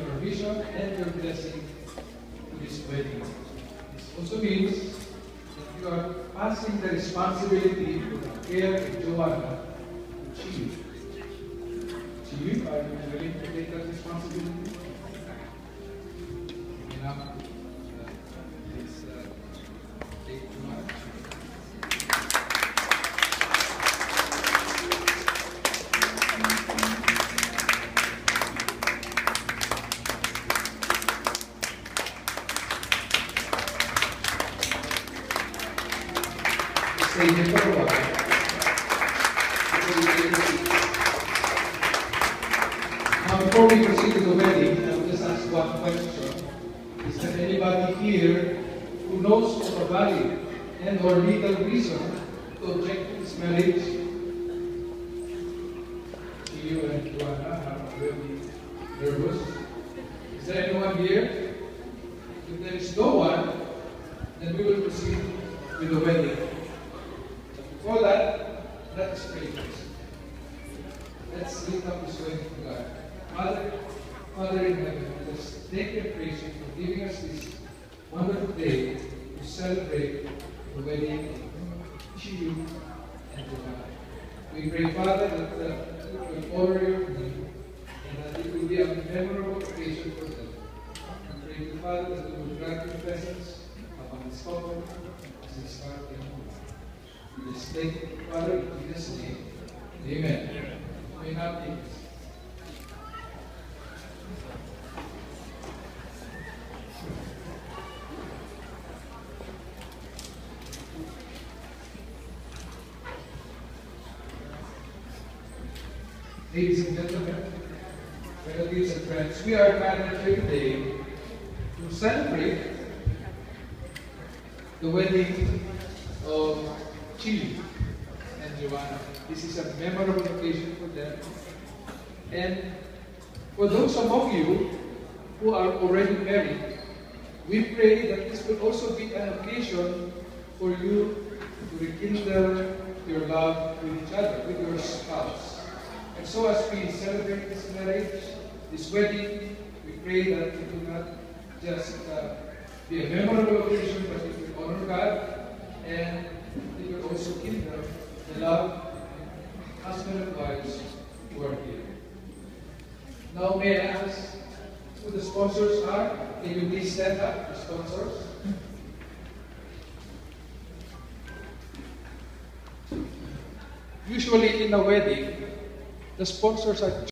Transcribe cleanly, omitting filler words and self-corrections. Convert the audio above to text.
provision and your blessing to this wedding. This also means that you are passing the responsibility for the care of Joanna to you. To you, are you willing to take that responsibility? Enough. Please take Joanna. Stay here for a while. Now, before we proceed to the wedding, I will just ask one question. Is there anybody here who knows of a valid and or legal reason to object to this marriage? You and Joanna are really nervous. Is there anyone here? If there is no one, then we will proceed with the wedding. Before that, let us pray first. Let's lift up this way to God. Father in heaven, let us thank and praise you for giving us this wonderful day to celebrate the wedding of Chiyu and Joanna. We pray, Father, that you will honor your name and that it will be a memorable occasion for them. We pray, Father, that you will grant your presence upon this couple as they start their home. We just thank you, Father, in Jesus' name. Amen. May not take this. Ladies and gentlemen, relatives and friends, we are gathered here today to celebrate the wedding of Chiyu and Joanna. This is a memorable occasion for them. And for those among you who are already married, we pray that this will also be an occasion for you to rekindle your love with each other, with your spouse. And so as we celebrate this marriage, this wedding, we pray that it will not just be a memorable occasion, but it will honor God and it will also kindle the love of husband and wives who are here. Now may I ask who the sponsors are? Can you please stand up, the sponsors? Usually in a wedding, the sponsors are